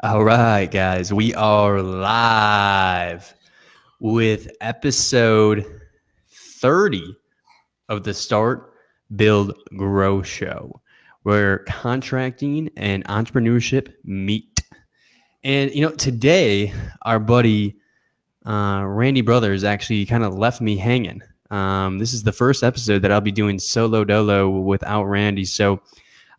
All right, guys, we are live with episode 30 of the Start, Build, Grow show, where contracting and entrepreneurship meet. And, today our buddy Randy Brothers actually kind of left me hanging. This is the first episode that I'll be doing solo dolo without Randy. So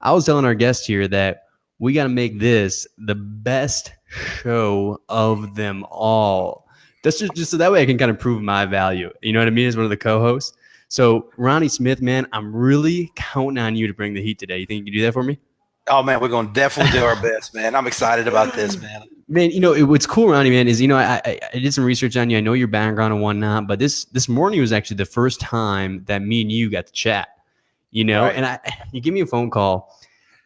I was telling our guest here that we got to make this the best show of them all. That's just so that way I can kind of prove my value. You know what I mean? As one of the co-hosts. So Ronnie Smith, man, I'm really counting on you to bring the heat today. You think you can do that for me? Oh man, we're going to definitely do our best, man. I'm excited about this, man. Man, what's cool, Ronnie, man, is I did some research on you. I know your background and whatnot, but this morning was actually the first time that me and you got to chat. Right. And you give me a phone call,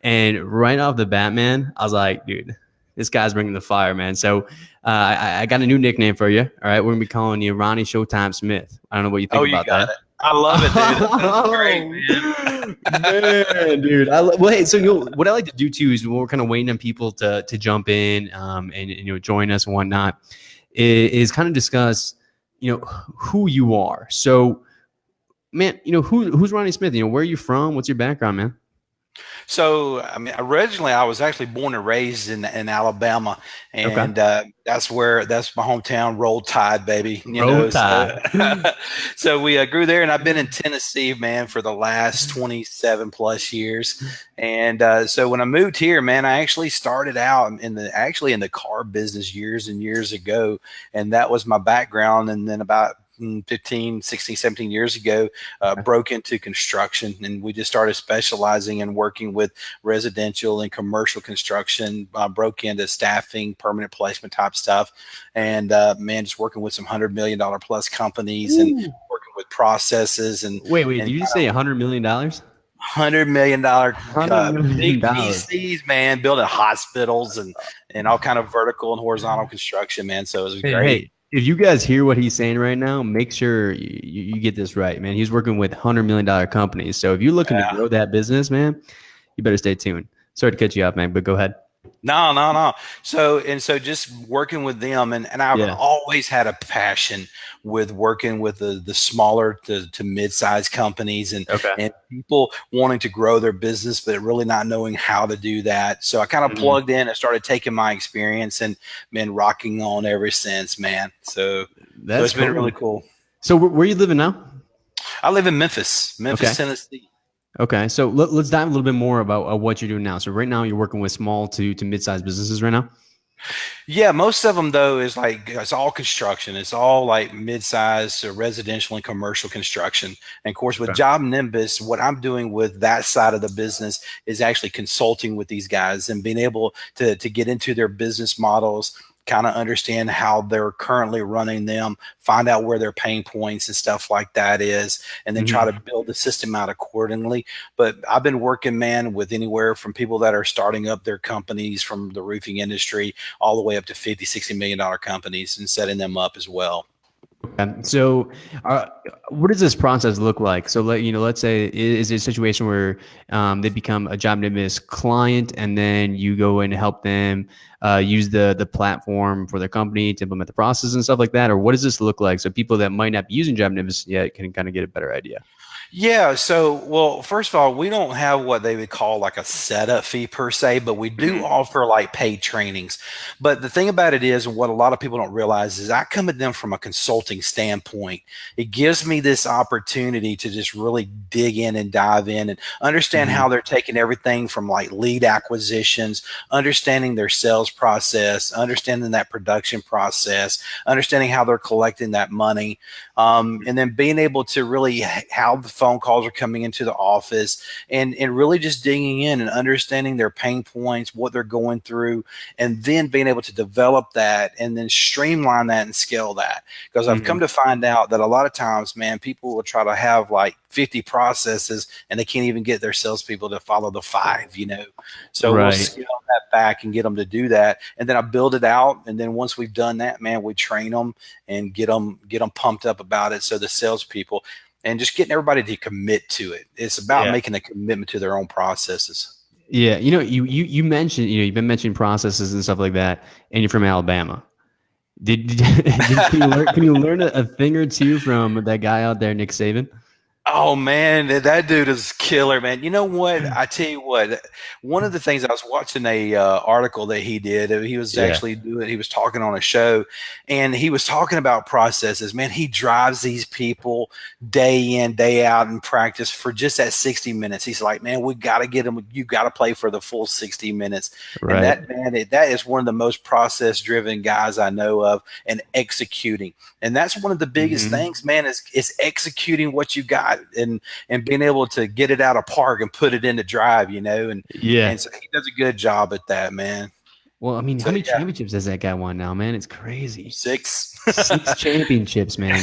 and right off the bat, man, I was like, dude, this guy's bringing the fire, man. So I got a new nickname for you. All right, we're gonna be calling you Ronnie Showtime Smith. I don't know what you think about that. It. I love it, dude. That's great, man, dude. Well, hey, so what I like to do too is we're kind of waiting on people to jump in and join us and whatnot. Is kind of discuss who you are. So, man, who's Ronnie Smith? Where are you from? What's your background, man? So, I mean, originally I was actually born and raised in Alabama, and that's my hometown. Roll Tide, baby. Roll Tide. So we grew there, and I've been in Tennessee, man, for the last 27 plus years. And so when I moved here, man, I actually started out in the car business years and years ago, and that was my background. And then about 15, 16, 17 years ago, broke into construction, and we just started specializing and working with residential and commercial construction, broke into staffing, permanent placement type stuff. And man, just working with some $100 million plus companies. Ooh. And working with processes. And wait, did you say $100 million? $100 million big PCs, man, building hospitals and all kind of vertical and horizontal construction, man. So it was great. Hey. If you guys hear what he's saying right now, make sure you get this right, man. He's working with $100 million companies. So if you're looking to grow that business, man, you better stay tuned. Sorry to cut you off, man, but go ahead. No. So just working with them, and I've always had a passion with working with the smaller to mid-sized companies and people wanting to grow their business, but really not knowing how to do that. So I kind of plugged in and started taking my experience and been rocking on ever since, man. So it's been really cool. So where are you living now? I live in Memphis, Tennessee. Okay, so let's dive a little bit more about what you're doing now. So right now you're working with small to mid-sized businesses right now? Yeah, most of them though is like it's all construction. It's all like mid-sized residential and commercial construction. And of course, with Job Nimbus, what I'm doing with that side of the business is actually consulting with these guys and being able to get into their business models, kind of understand how they're currently running them, find out where their pain points and stuff like that is, and then try to build the system out accordingly. But I've been working, man, with anywhere from people that are starting up their companies from the roofing industry all the way up to $50-60 million companies and setting them up as well. So what does this process look like? So let's say is it a situation where they become a Job Nimbus client and then you go in and help them use the platform for their company to implement the process and stuff like that? Or what does this look like? So people that might not be using Job Nimbus yet can kind of get a better idea. Yeah. So, well, first of all, we don't have what they would call like a setup fee per se, but we do offer like paid trainings. But the thing about it is, and what a lot of people don't realize is I come at them from a consulting standpoint. It gives me this opportunity to just really dig in and dive in and understand how they're taking everything from like lead acquisitions, understanding their sales process, understanding that production process, understanding how they're collecting that money, and then being able to really how the phone calls are coming into the office and really just digging in and understanding their pain points, what they're going through, and then being able to develop that and then streamline that and scale that. Because I've come to find out that a lot of times, man, people will try to have like 50 processes and they can't even get their salespeople to follow the 5, So we'll scale that back and get them to do that. And then I build it out. And then once we've done that, man, we train them and get them pumped up about it. So the salespeople, and just getting everybody to commit to it. It's about making a commitment to their own processes. Yeah, you mentioned you've been mentioning processes and stuff like that, and you're from Alabama. Can you learn a thing or two from that guy out there, Nick Saban? Oh man, that dude is killer, man. You know what? I tell you what. One of the things I was watching a article that he did. He was Yeah. actually doing. He was talking on a show, and he was talking about processes. Man, he drives these people day in, day out in practice for just that 60 minutes. He's like, man, we got to get them. You got to play for the full 60 minutes. And Right. that man, that is one of the most process-driven guys I know of, and executing. And that's one of the biggest Hmm. things, man, is executing what you got and being able to get it out of park and put it into drive, Yeah. and so he does a good job at that, man. Well, I mean, how So many yeah, championships has that guy won now, man? It's crazy. 6. 6 championships, man.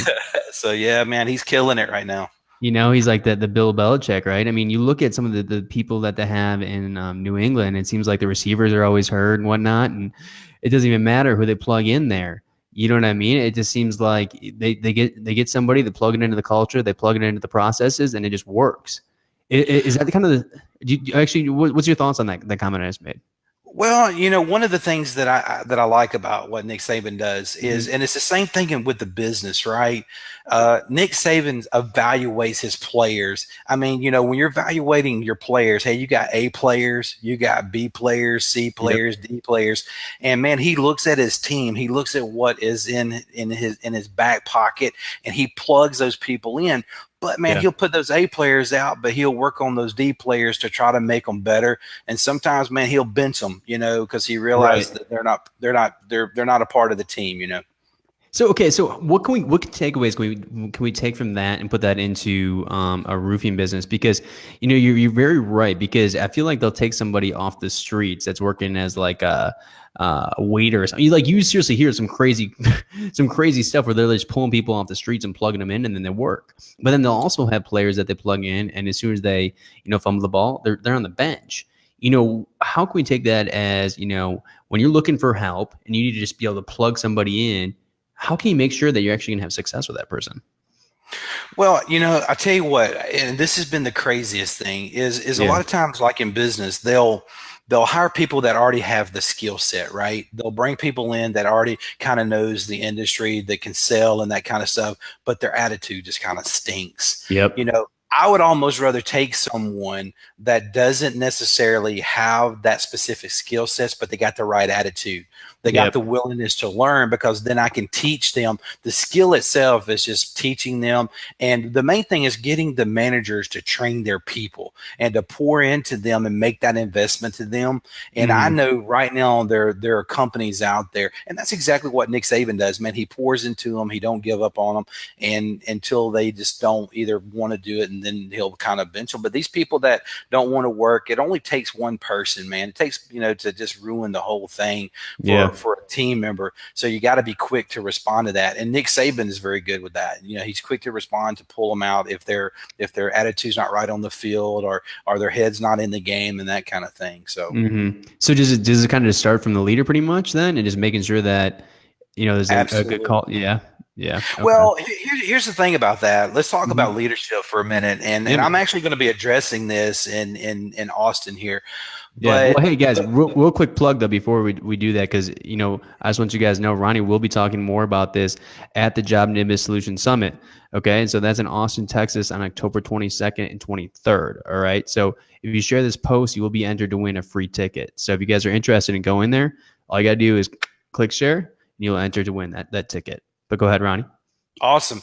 So yeah, man, he's killing it right now. He's like the Bill Belichick, right? I mean, you look at some of the people that they have in New England. It seems like the receivers are always hurt and whatnot, and it doesn't even matter who they plug in there. You know what I mean? It just seems like they get somebody, they plug it into the culture, they plug it into the processes, and it just works. Is that the kind of the? Actually, what's your thoughts on that comment I just made? Well, one of the things that I like about what Nick Saban does is, Hmm. and it's the same thing with the business, right? Nick Saban evaluates his players. I mean, when you're evaluating your players, hey, you got A players, you got B players, C Yep. players, D players, and man, he looks at his team. He looks at what is in his back pocket, and he plugs those people in. But man, Yeah. he'll put those A players out, but he'll work on those D players to try to make them better. And sometimes, man, he'll bench them, because he Right. realized that they're not a part of the team. So okay, so what takeaways can we take from that and put that into a roofing business? Because you're very right, because I feel like they'll take somebody off the streets that's working as like a waiter or something. You seriously hear some crazy some crazy stuff where they're just pulling people off the streets and plugging them in, and then they work. But then they'll also have players that they plug in, and as soon as they fumble the ball, they're on the bench. How can we take that as when you're looking for help and you need to just be able to plug somebody in? How can you make sure that you're actually going to have success with that person? Well, I tell you what, and this has been the craziest thing is a Yeah. lot of times, like in business, they'll hire people that already have the skill set, right? They'll bring people in that already kind of knows the industry, that can sell and that kind of stuff, but their attitude just kind of stinks. Yep. You know, I would almost rather take someone that doesn't necessarily have that specific skill sets, but they got the right attitude. They got Yep. the willingness to learn, because then I can teach them. The skill itself is just teaching them. And the main thing is getting the managers to train their people and to pour into them and make that investment to them. And I Hmm. know right now there are companies out there, and that's exactly what Nick Saban does, man. He pours into them. He don't give up on them, and until they just don't either want to do it, and then he'll kind of bench them. But these people that don't want to work, it only takes one person, man. It takes, to just ruin the whole thing Yeah. for a team member. So you got to be quick to respond to that. And Nick Saban is very good with that. He's quick to respond, to pull them out if their attitude's not right on the field, or their head's not in the game, and that kind of thing. So So does it kind of just start from the leader pretty much then, and just making sure that there's a good absolutely. call? Yeah. Yeah. Okay. Well, here's the thing about that. Let's talk Hmm. about leadership for a minute, and Yeah, and I'm man. actually going to be addressing this in Austin here, Yeah. but Well, hey guys, real quick plug though before we do that, because I just want you guys to know Ronnie will be talking more about this at the Job Nimbus Solution Summit. Okay, and so that's in Austin, Texas, on October 22nd and 23rd. All right. So if you share this post, you will be entered to win a free ticket. So if you guys are interested in going there, all you gotta do is click share, and you'll enter to win that ticket. But go ahead, Ronnie. awesome.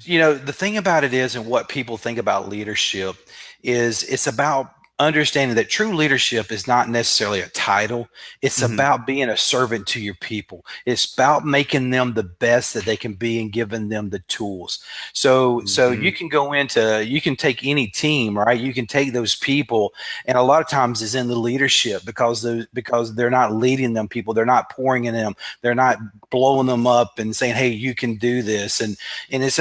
The thing about it is, and what people think about leadership is, it's about understanding that true leadership is not necessarily a title. It's Hmm. about being a servant to your people. It's about making them the best that they can be and giving them the tools. So Hmm. you can take any team, right? You can take those people, and a lot of times it's in the leadership, because they're not leading them people. They're not pouring in them. They're not blowing them up and saying, "Hey, you can do this." And it's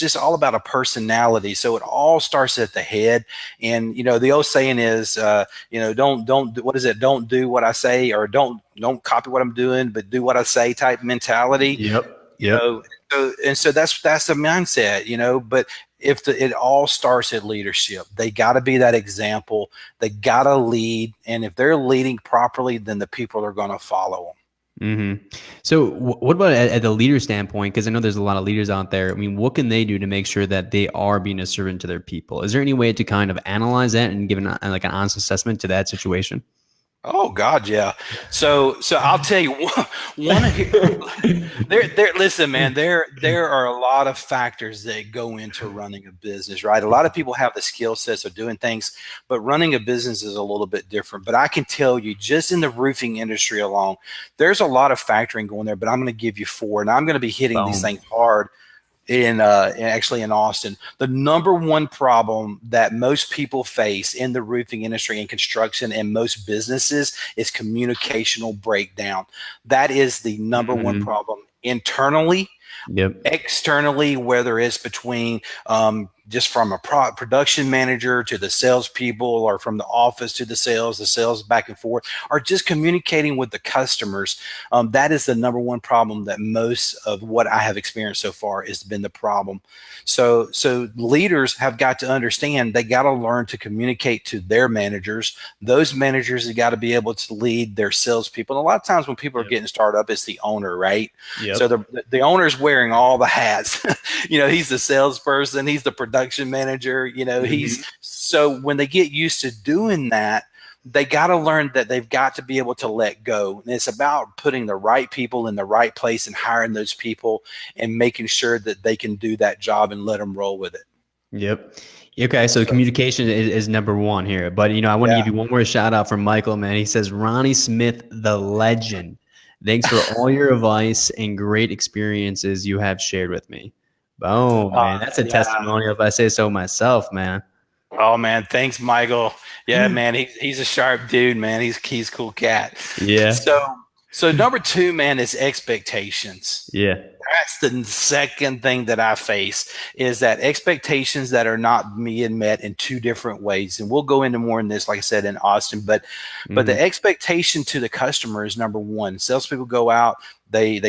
just all about a personality. So it all starts at the head. And the old saying is, don't what is it? Don't do what I say, or don't copy what I'm doing, but do what I say type mentality. Yep. You Yep. know, so that's the mindset. But it all starts at leadership. They got to be that example. They got to lead, and if they're leading properly, then the people are going to follow them. So what about at the leader standpoint? Because I know there's a lot of leaders out there. I mean, what can they do to make sure that they are being a servant to their people? Is there any way to kind of analyze that and give an honest assessment to that situation? Oh God, yeah. So I'll tell you listen, man, there are a lot of factors that go into running a business, right? A lot of people have the skill sets of doing things, but running a business is a little bit different. But I can tell you, just in the roofing industry alone, there's a lot of factoring going there, but I'm going to give you 4, and I'm going to be hitting these things hard actually in Austin. The number one problem that most people face in the roofing industry and construction and most businesses is communicational breakdown. That is the number one problem internally. Externally, whether it's between just from a production manager to the salespeople, or from the office to the sales back and forth, or just communicating with the customers. That is the number one problem that most of what I have experienced so far has been the problem. So leaders have got to understand they got to learn to communicate to their managers. Those managers have got to be able to lead their salespeople. And a lot of times when people are getting started up, it's the owner, right? So the owner's wearing all the hats. He's the salesperson, he's the production manager, so when they get used to doing that, they got to learn that they've got to be able to let go. And it's about putting the right people in the right place and hiring those people and making sure that they can do that job and let them roll with it. Okay, so communication is number one here. But, I want to give you one more shout out from Michael, man. He says, Ronnie Smith, the legend. Thanks for all your advice and great experiences you have shared with me. Boom, man. That's a testimonial if I say so myself, man. Oh, man. Thanks, Michael. Yeah, man. He's a sharp dude, man. He's a cool cat. Yeah. So number 2, man, is expectations. Yeah. That's the second thing that I face, is that expectations that are not being met in 2 different ways. And we'll go into more in this, like I said, in Austin, but the expectation to the customer is number 1. Salespeople go out, they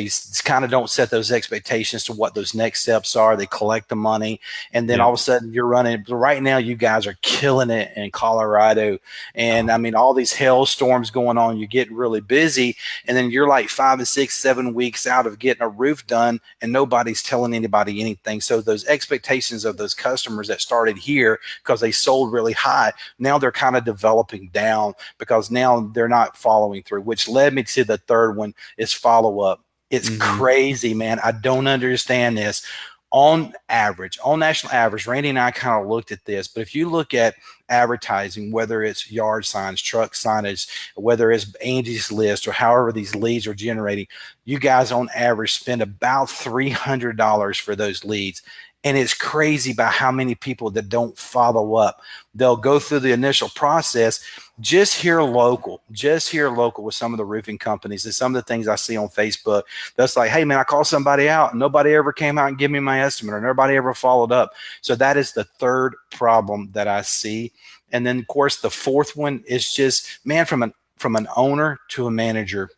kind of don't set those expectations to what those next steps are. They collect the money, and then all of a sudden you're running. Right now, you guys are killing it in Colorado, and I mean, all these hailstorms going on. You get really busy, and then you're like 5 and 6, 7 weeks out of getting a roof done, and nobody's telling anybody anything. So those expectations of those customers that started here because they sold really high, now they're kind of developing down because now they're not following through, which led me to the third one, is follow up. It's crazy, man. I don't understand this. On average, on national average, Randy and I kind of looked at this, but if you look at advertising, whether it's yard signs, truck signage, whether it's Angie's List, or however these leads are generating, you guys on average spend about $300 for those leads. And it's crazy by how many people that don't follow up. They'll go through the initial process, just here local with some of the roofing companies and some of the things I see on Facebook. That's like, hey, man, I called somebody out and nobody ever came out and gave me my estimate, or nobody ever followed up. So that is the third problem that I see. And then, of course, the fourth one is just, man, from an owner to a manager,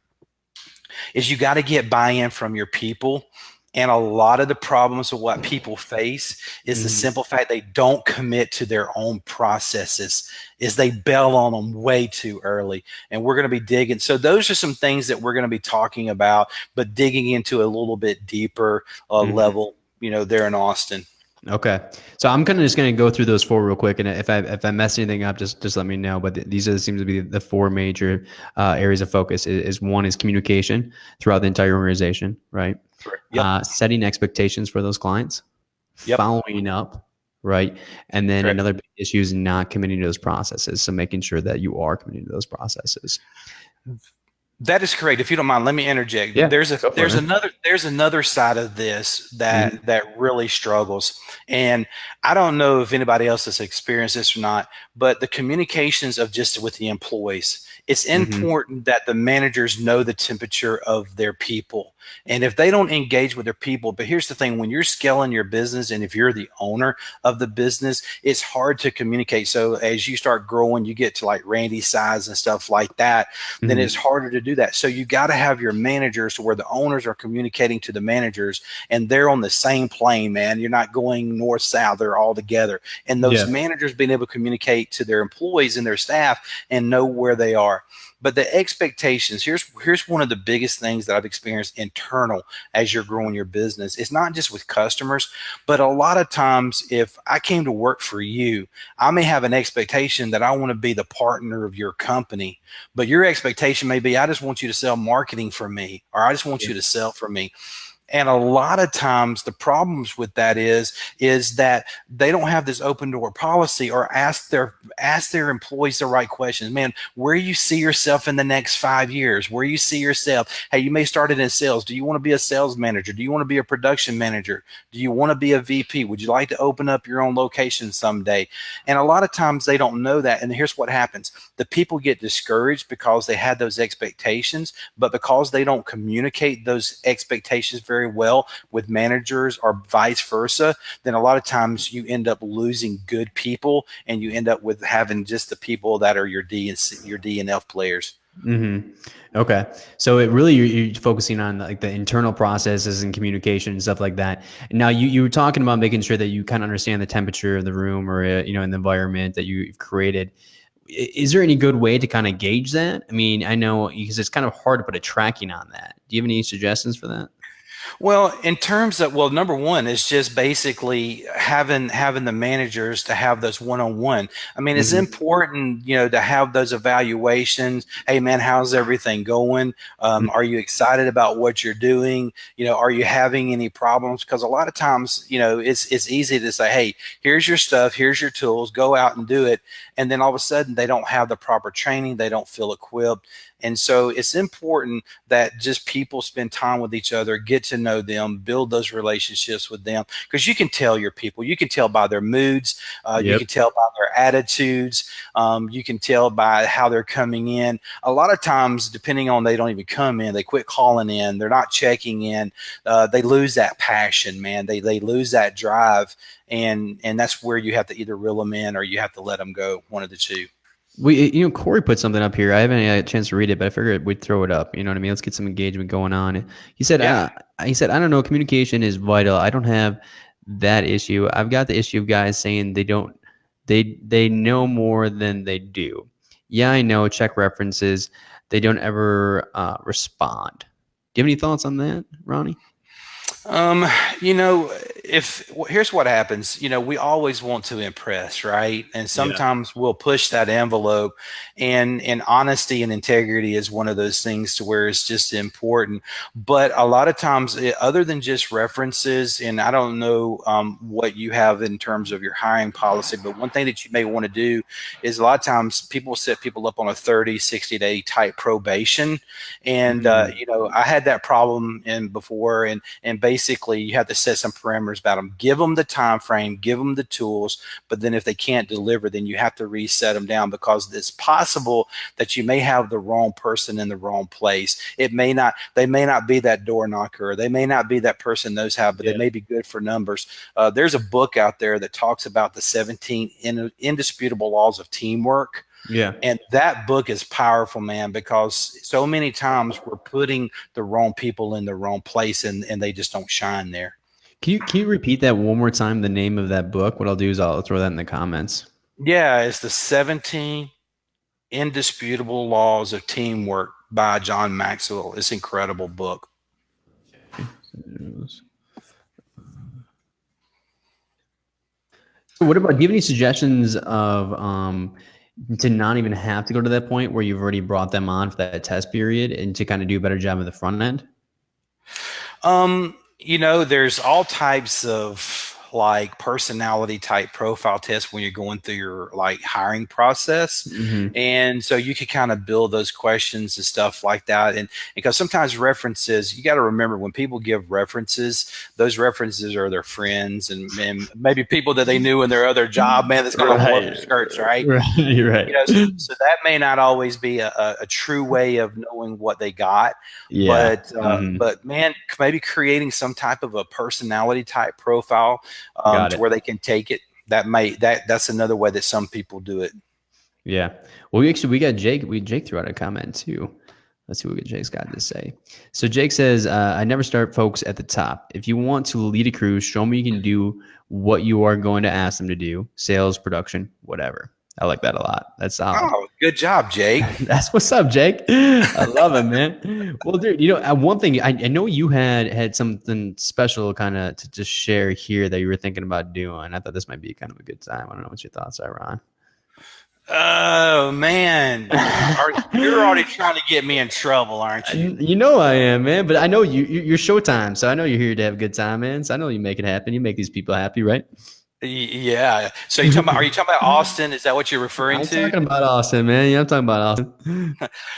is you got to get buy-in from your people. And a lot of the problems of what people face is the simple fact they don't commit to their own processes, is they bail on them way too early. And we're going to be digging. So those are some things that we're going to be talking about, but digging into a little bit deeper level, there in Austin. Okay. So I'm just going to go through those 4 real quick. And if I mess anything up, just let me know. But these seem to be the 4 major areas of focus. One is communication throughout the entire organization, right? Setting expectations for those clients, following up, right? And then another big issue is not committing to those processes. So making sure that you are committing to those processes. That is correct. If you don't mind, let me interject. Yeah, there's another side of this that really struggles. And I don't know if anybody else has experienced this or not, but the communications of just with the employees. It's important that the managers know the temperature of their people. And if they don't engage with their people, but here's the thing, when you're scaling your business and if you're the owner of the business, it's hard to communicate. So as you start growing, you get to like Randy's size and stuff like that, then it's harder to do do that. So you got to have your managers to where the owners are communicating to the managers and they're on the same plane, man. You're not going north, south, they're all together. And those managers being able to communicate to their employees and their staff and know where they are. But the expectations, here's one of the biggest things that I've experienced internal as you're growing your business. It's not just with customers, but a lot of times if I came to work for you, I may have an expectation that I want to be the partner of your company, but your expectation may be, I just want you to sell marketing for me, or I just want you to sell for me. And a lot of times the problems with that is that they don't have this open door policy or ask their employees the right questions. Man, where you see yourself in the next 5 years, where you see yourself. Hey, you may start it in sales. Do you want to be a sales manager? Do you want to be a production manager? Do you want to be a VP? Would you like to open up your own location someday? And a lot of times they don't know that. And here's what happens. The people get discouraged because they had those expectations, but because they don't communicate those expectations very well with managers or vice versa, then a lot of times you end up losing good people and you end up with having just the people that are your D and F players. Mm-hmm. Okay. So it really, you're focusing on like the internal processes and communication and stuff like that. Now you were talking about making sure that you kind of understand the temperature of the room or, in the environment that you've created. Is there any good way to kind of gauge that? I mean, I know because it's kind of hard to put a tracking on that. Do you have any suggestions for that? Well, in terms of, number one is just basically having the managers to have those one-on-one. I mean, it's important, to have those evaluations. Hey, man, how's everything going? Are you excited about what you're doing? Are you having any problems? Because a lot of times, it's easy to say, hey, here's your stuff, here's your tools, go out and do it. And then all of a sudden they don't have the proper training, they don't feel equipped. And so it's important that just people spend time with each other, get to know them, build those relationships with them, because you can tell your people. You can tell by their moods. You can tell by their attitudes. You can tell by how they're coming in. A lot of times, depending on, they don't even come in. They quit calling in. They're not checking in. They lose that passion, man. They lose that drive. And that's where you have to either reel them in or you have to let them go, one of the two. Corey put something up here. I haven't had a chance to read it, but I figured we'd throw it up. You know what I mean? Let's get some engagement going on. He said, I don't know. Communication is vital. I don't have that issue. I've got the issue of guys saying they know more than they do. Yeah, I know. Check references. They don't ever respond. Do you have any thoughts on that, Ronnie? Here's what happens, we always want to impress, right? And sometimes we'll push that envelope, and honesty and integrity is one of those things to where it's just important. But a lot of times, other than just references, and I don't know what you have in terms of your hiring policy, but one thing that you may want to do is a lot of times people set people up on a 30, 60-day type probation. And, I had that problem before, and basically you have to set some parameters about them, give them the time frame, give them the tools, but then if they can't deliver, then you have to reset them down, because it's possible that you may have the wrong person in the wrong place. They may not be that door knocker, or they may not be that person knows how, but they may be good for numbers. There's a book out there that talks about the 17 indisputable laws of teamwork. Yeah. And that book is powerful, man, because so many times we're putting the wrong people in the wrong place, and they just don't shine there. Can you repeat that one more time, the name of that book? What I'll do is I'll throw that in the comments. Yeah, it's the 17 Indisputable Laws of Teamwork by John Maxwell. It's an incredible book. So what about, do you have any suggestions of to not even have to go to that point where you've already brought them on for that test period, and to kind of do a better job at the front end? There's all types of like personality type profile tests when you're going through your hiring process. And so you could kind of build those questions and stuff like that. And because sometimes references, you got to remember, when people give references, those references are their friends and maybe people that they knew in their other job, man, that's going to blow up their skirts, right? You're right. So that may not always be a true way of knowing what they got. But man, maybe creating some type of a personality type profile to where they can take it. That's another way that some people do it. Yeah. Well, we got Jake. Jake threw out a comment too. Let's see what Jake's got to say. So Jake says, I never start folks at the top. If you want to lead a crew, show me you can do what you are going to ask them to do. Sales, production, whatever. I like that a lot. That's solid. Oh, good job, Jake. That's what's up, Jake. I love it, man. Well, dude, one thing, I know you had something special kind of to just share here that you were thinking about doing. I thought this might be kind of a good time. I don't know what your thoughts are, Ron. Oh, man. You're already trying to get me in trouble, aren't you? You know I am, man. But I know you're Showtime, so I know you're here to have a good time, man. So I know you make it happen. You make these people happy, right? Yeah. So are you talking about Austin? Is that what you're referring to? I'm talking about Austin, man. Yeah, I'm talking about Austin.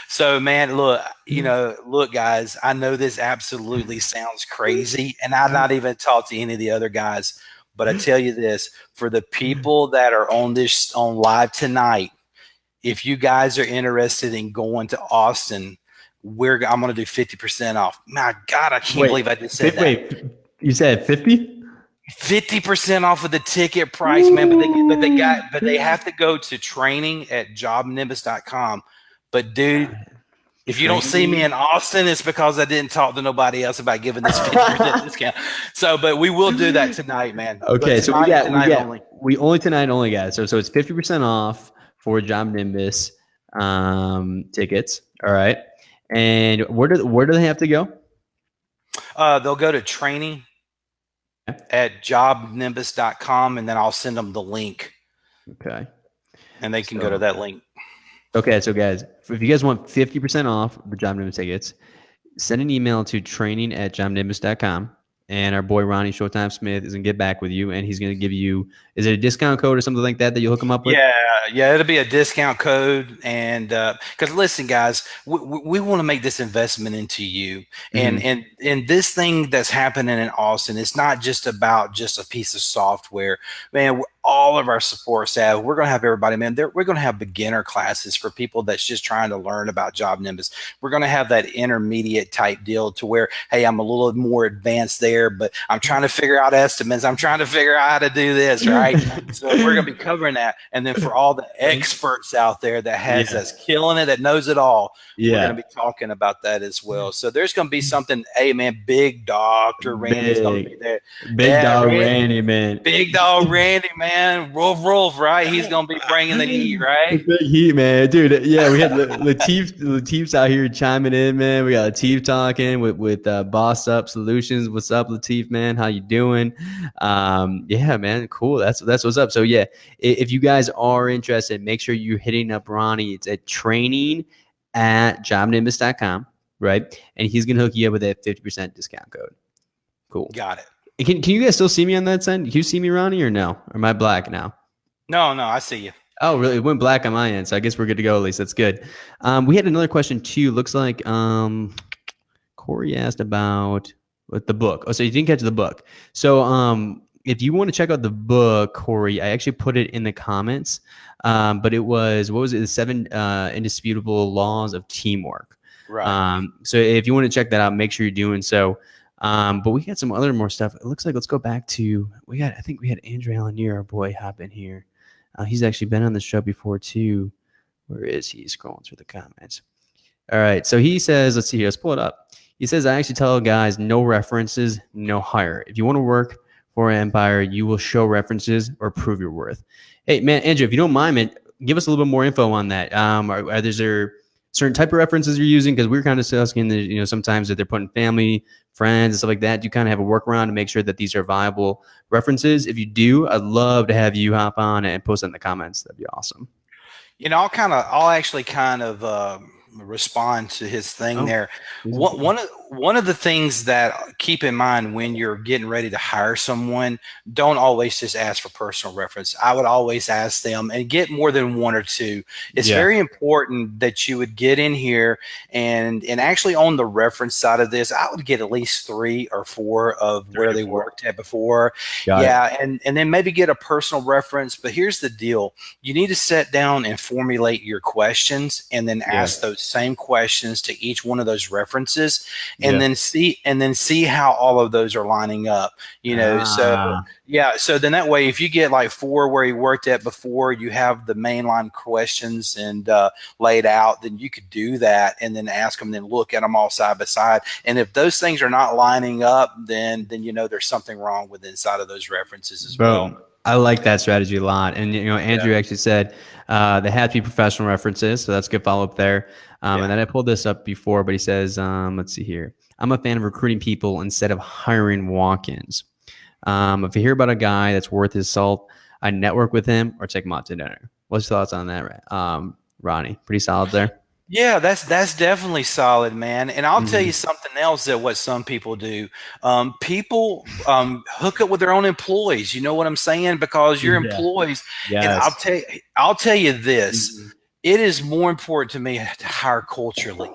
So, man, look, guys, I know this absolutely sounds crazy, and I've not even talked to any of the other guys, but I tell you this, for the people that are on live tonight, if you guys are interested in going to Austin, I'm going to do 50% off. My God, I can't believe I just said that. Wait, you said 50? 50% off of the ticket price, man. But they have to go to training@jobnimbus.com. But dude, if you don't see me in Austin, it's because I didn't talk to nobody else about giving this 50% discount. So, but we will do that tonight, man. Okay, so we only tonight only, guys. So it's 50% off for Job Nimbus tickets. All right, and where do they have to go? They'll go to training@jobnimbus.com, and then I'll send them the link. Okay. And they can go to that link. Okay, so guys, if you guys want 50% off the Job Nimbus tickets, send an email to training@jobnimbus.com, and our boy Ronnie Showtime Smith is going to get back with you, and he's going to give you, is it a discount code or something like that you hook him up with? Yeah, it'll be a discount code. And because listen, guys, we want to make this investment into you. And this thing that's happening in Austin, it's not just about just a piece of software. Man, all of our support staff, we're going to have everybody, man. We're going to have beginner classes for people that's just trying to learn about Job Nimbus. We're going to have that intermediate type deal to where, hey, I'm a little more advanced there, but I'm trying to figure out estimates. I'm trying to figure out how to do this, right? So we're going to be covering that. And then for all the experts out there that has us killing it, that knows it all, we're going to be talking about that as well. So there's going to be something, hey, man, Big Dr. Randy's going to be there. Big Dog Randy, man. Big Dog Randy, man. Rolf, right? He's gonna be bringing the heat, right? Big heat, man, dude. Yeah, we had Latif's out here chiming in, man. We got Latif talking with Boss Up Solutions. What's up, Latif, man? How you doing? Yeah, man, cool. That's what's up. So yeah, if you guys are interested, make sure you're hitting up Ronnie. It's at training@jobnimbus.com, right? And he's gonna hook you up with that 50% discount code. Cool. Got it. Can you guys still see me on that side? Can you see me, Ronnie, or no? Or am I black now? No, I see you. Oh, really? It went black on my end, so I guess we're good to go. At least that's good. We had another question too. Looks like Corey asked about the book. Oh, so you didn't catch the book. So if you want to check out the book, Corey, I actually put it in the comments. But it was, what was it? The 7 indisputable laws of teamwork. Right. So if you want to check that out, make sure you're doing so. But we got some more stuff. It looks like, let's go back to, I think we had Andrew Alanier, our boy, hop in here. He's actually been on the show before too. Where is he? Scrolling through the comments. All right. So he says, let's see here. Let's pull it up. He says, I actually tell guys, no references, no hire. If you want to work for an empire, you will show references or prove your worth. Hey, man, Andrew, if you don't mind, man, give us a little bit more info on that. Are there certain type of references you're using? Because we're kind of asking that, sometimes that they're putting family, friends, and stuff like that. Do you kind of have a workaround to make sure that these are viable references? If you do, I'd love to have you hop on and post it in the comments. That'd be awesome. I'll actually kind of respond to his thing there. One of the things that keep in mind when you're getting ready to hire someone, don't always just ask for personal reference. I would always ask them and get more than 1 or 2. It's very important that you would get in here and actually on the reference side of this, I would get at least 3 or 4 of where they worked at before. And then maybe get a personal reference. But here's the deal. You need to sit down and formulate your questions and then ask those same questions to each one of those references, and Yeah. then see how all of those are lining up. So Ah, yeah, so then that way, if you get like 4 where he worked at before, you have the mainline questions and laid out, then you could do that and then ask them, then look at them all side by side. And if those things are not lining up, then there's something wrong with inside of those references as well. boom. I like that strategy a lot. And Yeah, Andrew actually said they have to be professional references, so that's good follow up there. And yeah. then I pulled this up before, but he says, let's see here. I'm a fan of recruiting people instead of hiring walk-ins. If you hear about a guy that's worth his salt, I network with him or take him out to dinner. What's your thoughts on that, Ronnie? Pretty solid there. Yeah, that's definitely solid, man. And I'll tell Mm-hmm. you something else that what some people do. People hook up with their own employees. You know what I'm saying? Because your Yeah. employees, and Yes. I'll tell you this. Mhm. It is more important to me to hire culturally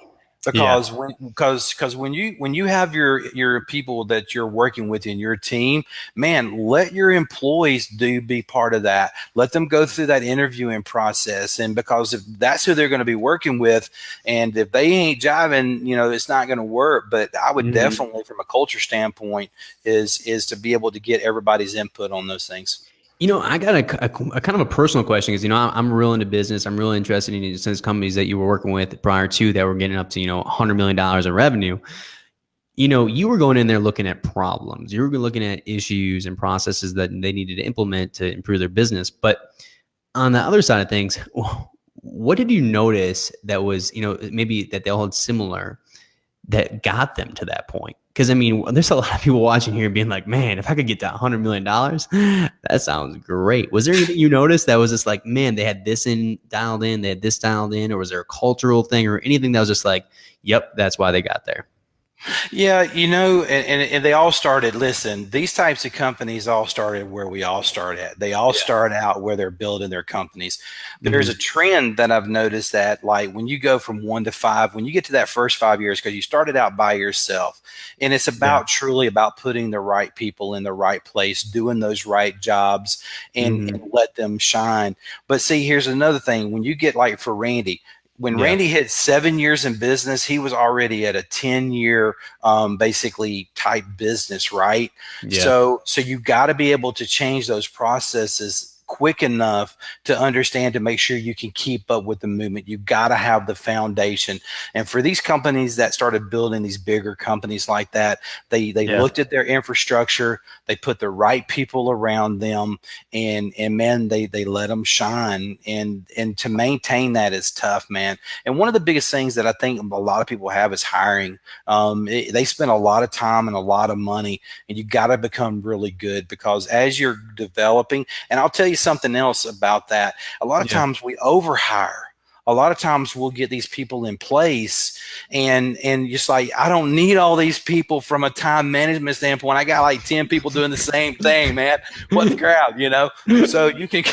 Yeah. because when you have your people that you're working with in your team, man, let your employees be part of that. Let them go through that interviewing process, and because if that's who they're going to be working with, and if they ain't jiving, it's not going to work. But I would Mhm. definitely, from a culture standpoint, is to be able to get everybody's input on those things. I got a kind of a personal question because I'm real into business. I'm really interested in these companies that you were working with prior to that were getting up to $100 million in revenue. You were going in there looking at problems. You were looking at issues and processes that they needed to implement to improve their business. But on the other side of things, what did you notice that was maybe that they all had similar that got them to that point? Because there's a lot of people watching here being like, man, if I could get to $100 million, that sounds great. Was there anything you noticed that was just like, man, they had this dialed in, they had this dialed in, or was there a cultural thing or anything that was just like, yep, that's why they got there? Yeah, and they all started. Listen, these types of companies all started where we all start at. They all Yeah. start out where they're building their companies. There's a Hmm. trend that I've noticed that, like, when you go from 1 to 5, when you get to that first 5 years, because you started out by yourself, and it's Yeah. about truly about putting the right people in the right place, doing those right jobs, and Hmm. let them shine. But see, here's another thing: when you get like for Randy. When Yeah. Randy hit 7 years in business, he was already at a 10-year basically type business, right? Yeah. So you got to be able to change those processes quick enough to understand to make sure you can keep up with the movement. You got to have the foundation. And for these companies that started building these bigger companies like that, they Yeah. looked at their infrastructure, they put the right people around them, and man, they let them shine. And to maintain that is tough, man. And one of the biggest things that I think a lot of people have is hiring. They spend a lot of time and a lot of money, and you got to become really good because as you're developing, and I'll tell you something else about that. A lot of Yeah. times we overhire. A lot of times we'll get these people in place and just like, I don't need all these people from a time management standpoint. I got like 10 people doing the same thing, man. What the crowd? So you can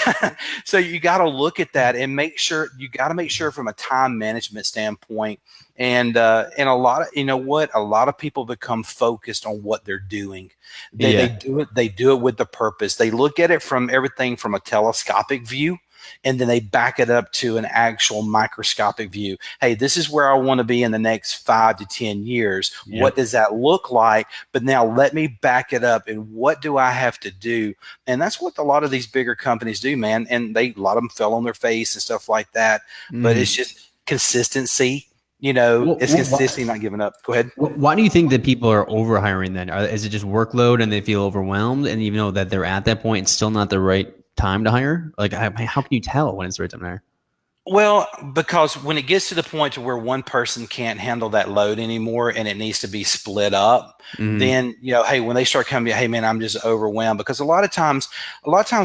so you got to look at that and make sure you got to make sure from a time management standpoint. And a lot of a lot of people become focused on what they're doing. They Yeah. do it with the purpose. They look at it from everything from a telescopic view, and then they back it up to an actual microscopic view. Hey, this is where I want to be in the next 5 to 10 years. What Yep. does that look like? But now let me back it up, and what do I have to do? And that's what a lot of these bigger companies do, man. And a lot of them fell on their face and stuff like that. But it's Hmm. just consistency. Well, It's consistency, not giving up. Go ahead. why do you think that people are overhiring then? Is it just workload and they feel overwhelmed? And even though that they're at that point, it's still not the right time to hire? Like, how can you tell when it's the right time to hire? Well, because when it gets to the point to where one person can't handle that load anymore and it needs to be split up, Hmm. then hey, when they start coming, hey man, I'm just overwhelmed. Because a lot of times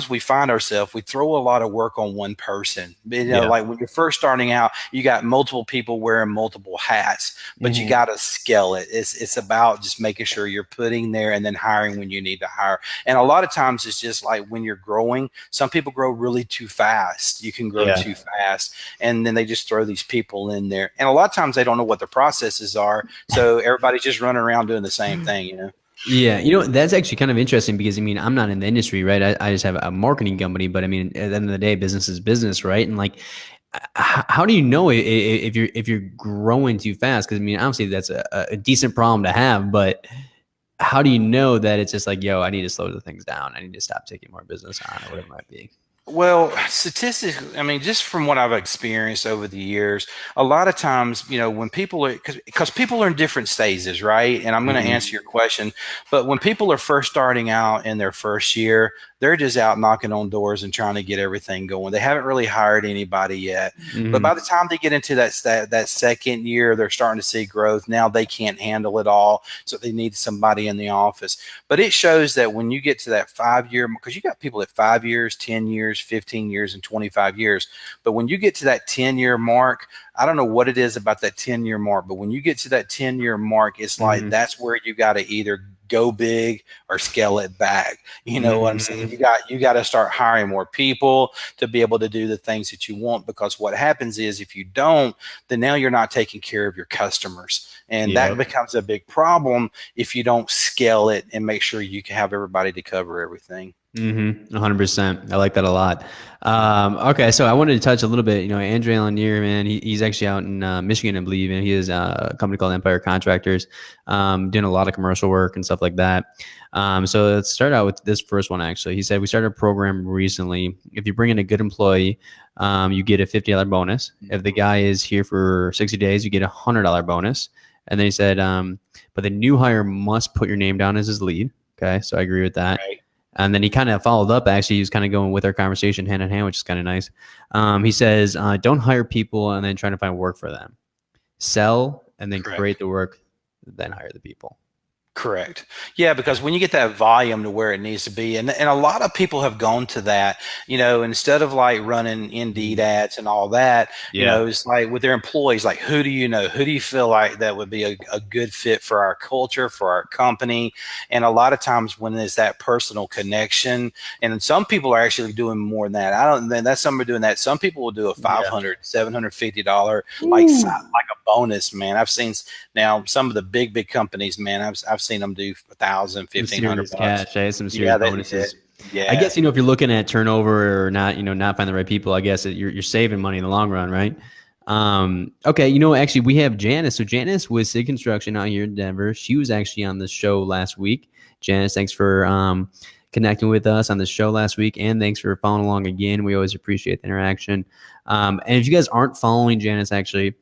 we find ourselves, we throw a lot of work on one person. Yeah. Like when you're first starting out, you got multiple people wearing multiple hats, but you Hmm. got to scale it. It's about just making sure you're putting there and then hiring when you need to hire. And a lot of times it's just like when you're growing, some people grow really too fast. You can grow Yeah. too fast, and then they just throw these people in there, and a lot of times they don't know what the processes are, so everybody's just running around doing the same thing. Yeah, that's actually kind of interesting because I'm not in the industry, right? I just have a marketing company, but at the end of the day, business is business, right? And like how do you know if you're growing too fast? Because I mean, obviously that's a decent problem to have, but how do you know that it's just like, yo, I need to slow the things down. I need to stop taking more business on, or whatever it might be. Well, statistics, I mean, just from what I've experienced over the years, a lot of times, when people are, because people are in different stages, right? And I'm going to answer your question, but when people are first starting out in their first year, they're just out knocking on doors and trying to get everything going. They haven't really hired anybody yet. But by the time they get into that second year, they're starting to see growth. Now they can't handle it all, so they need somebody in the office. But it shows that when you get to that 5 year, because you got people at 5 years, 10 years, 15 years, and 25 years. But when you get to that 10-year mark, I don't know what it is about that 10-year mark, but when you get to that 10-year mark, it's like that's where you got to either go big or scale it back. You know what I'm saying? You got to start hiring more people to be able to do the things that you want, because what happens is if you don't, then now you're not taking care of your customers. And that becomes a big problem if you don't scale it and make sure you can have everybody to cover everything. 100%. I like that a lot. Okay, so I wanted to touch a little bit. Andre Lanier, man, he's actually out in Michigan, I believe, and he has a company called Empire Contractors, doing a lot of commercial work and stuff like that. So let's start out with this first one. Actually, he said we started a program recently. If you bring in a good employee, you get a $50 bonus. If the guy is here for 60 days, you get a $100 bonus. And then he said, but the new hire must put your name down as his lead. Okay, so I agree with that. Right. And then he kind of followed up. Actually, he was kind of going with our conversation hand in hand, which is kind of nice. He says, don't hire people and then try to find work for them. Sell and then create the work, then hire the people. Correct. Yeah, because when you get that volume to where it needs to be, and a lot of people have gone to that, instead of like running Indeed ads and all that, it's like with their employees, like, who do you know? Who do you feel like that would be a good fit for our culture, for our company? And a lot of times when there's that personal connection, and some people are actually doing more than that. That's somebody doing that. Some people will do a $500, $750, like a bonus, man. I've seen now some of the big companies, man, I've seen them do $1,000, $1,500 cash, some serious bonuses. I guess if you're looking at turnover or not, not find the right people, I guess you're saving money in the long run, right? Okay, actually we have Janice. So Janice was SIG Construction out here in Denver. She was actually on the show last week. Janice, thanks for connecting with us on the show last week, and thanks for following along again. We always appreciate the interaction. And if you guys aren't following Janice, actually,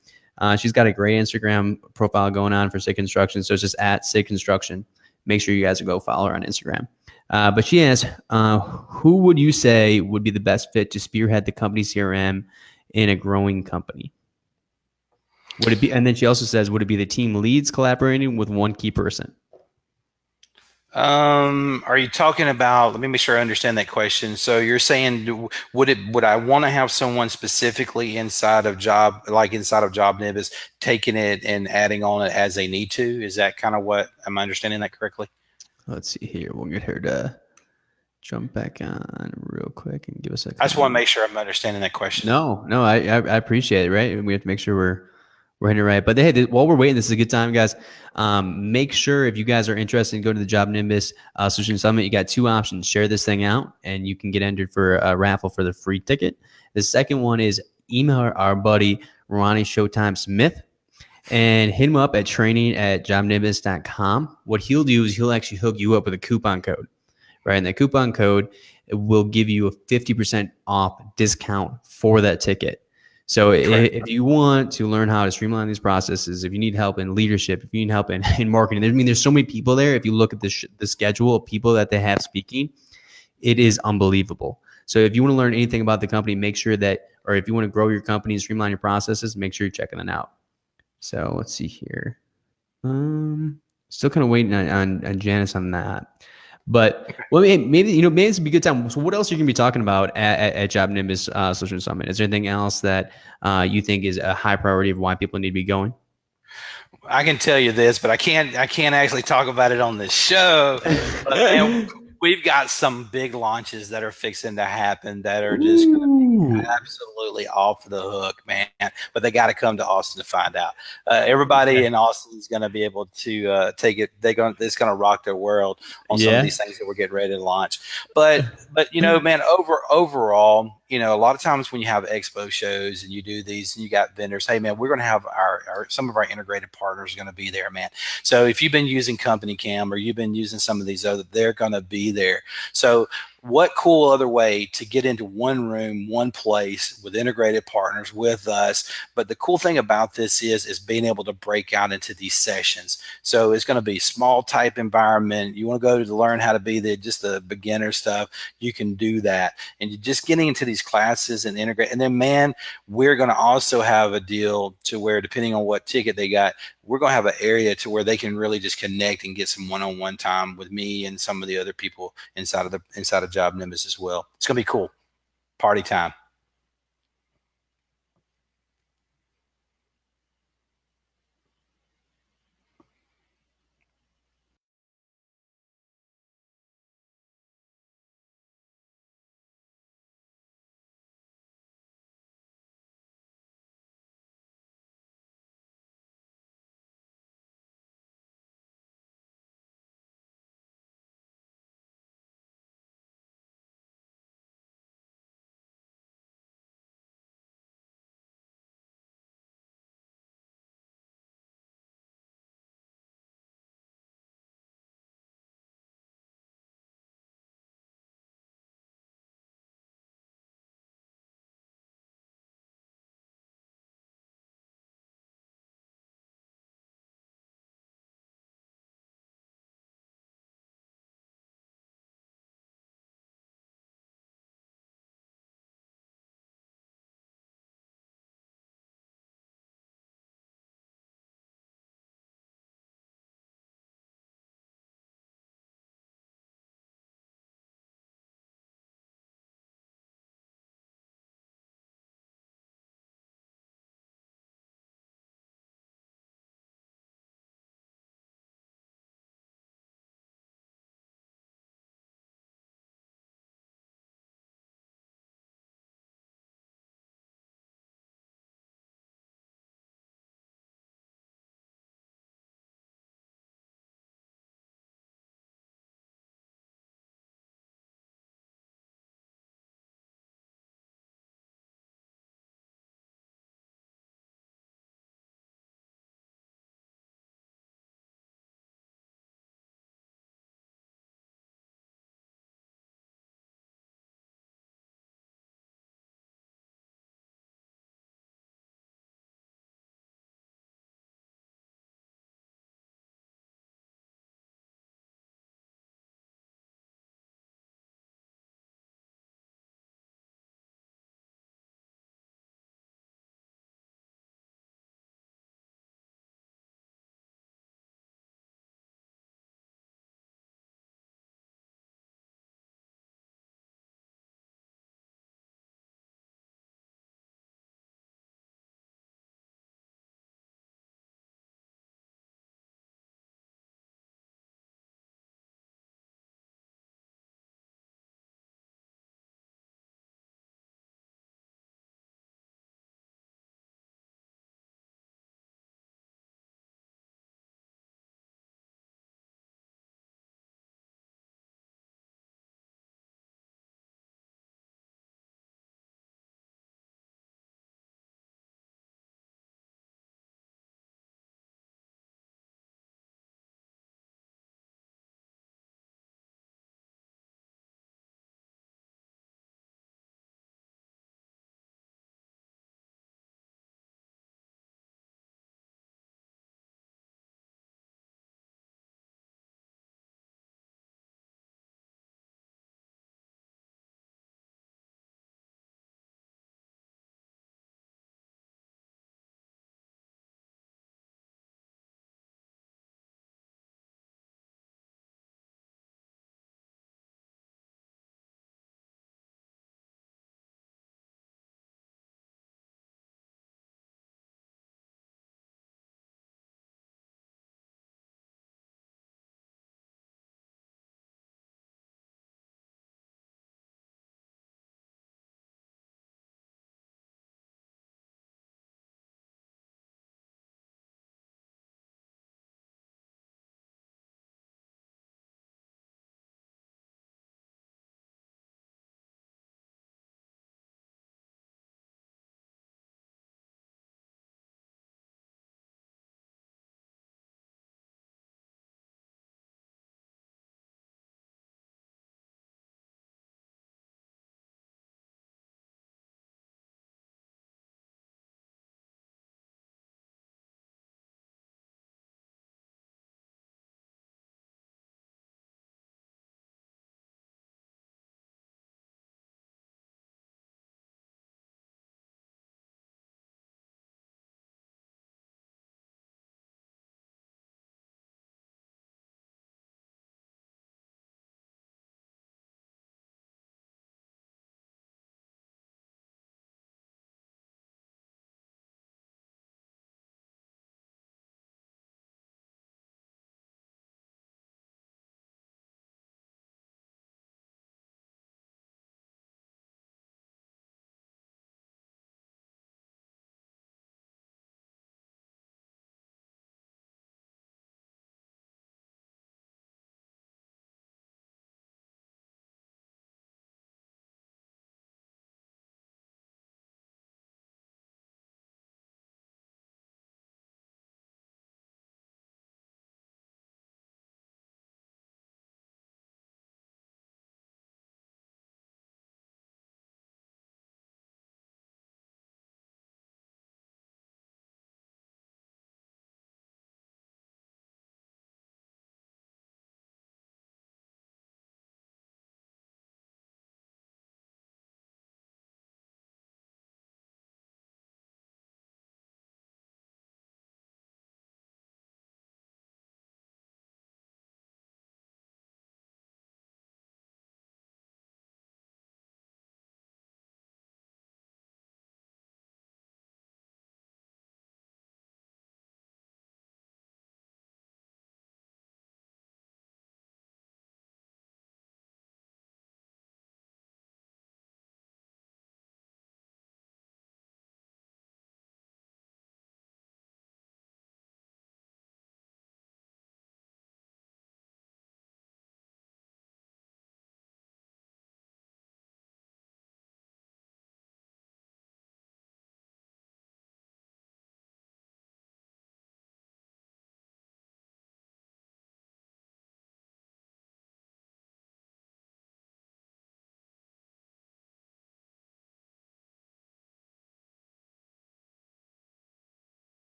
she's got a great Instagram profile going on for SIG Construction. So it's just at SIG Construction. Make sure you guys go follow her on Instagram. But she asks, who would you say would be the best fit to spearhead the company CRM in a growing company? Would it be? And then she also says, would it be the team leads collaborating with one key person? Are you talking about, let me make sure I understand that question. So you're saying, would I want to have someone specifically inside of JobNibis taking it and adding on it as they need to? Is that kind of what, am I understanding that correctly? Let's see here. We'll get her to jump back on real quick and give us a. I just want to make sure I'm understanding that question. No, I appreciate it. Right. We have to make sure we're hitting it right. But hey, while we're waiting, this is a good time, guys. Make sure if you guys are interested, go to the JobNibis Solution Summit. You got two options. Share this thing out, and you can get entered for a raffle for the free ticket. The second one is email our buddy Ronnie Smith and hit him up at training@jobnibis.com. What he'll do is he'll actually hook you up with a coupon code, right? And that coupon code will give you a 50% off discount for that ticket. So if you want to learn how to streamline these processes, if you need help in leadership, if you need help in marketing, there's so many people there. If you look at the schedule of people that they have speaking, it is unbelievable. So if you want to learn anything about the company, make sure that, or if you want to grow your company and streamline your processes, make sure you're checking them out. So let's see here. Still kind of waiting on Janice on that. But well, maybe it's a good time. So what else are you going to be talking about at JobNibis Solution Summit? Is there anything else that you think is a high priority of why people need to be going? I can tell you this, but I can't actually talk about it on this show. But, we've got some big launches that are fixing to happen that are just going to be absolutely off the hook, man. But they got to come to Austin to find out. Everybody in Austin is going to be able to take it. It's going to rock their world on some of these things that we're getting ready to launch. But you know, man, overall, you know, a lot of times when you have expo shows and you do these and you got vendors, hey man, we're going to have some of our integrated partners going to be there, man. So if you've been using Company Cam or you've been using some of these other, they're going to be there. So what cool other way to get into one room, one place with integrated partners with us. But the cool thing about this is being able to break out into these sessions. So it's going to be small type environment. You want to go to learn how to be just the beginner stuff. You can do that. And you're just getting into these classes and integrate. And then, man, we're going to also have a deal to where, depending on what ticket they got, we're going to have an area to where they can really just connect and get some one-on-one time with me and some of the other people inside of Job Nimbus as well. It's going to be cool. Party time.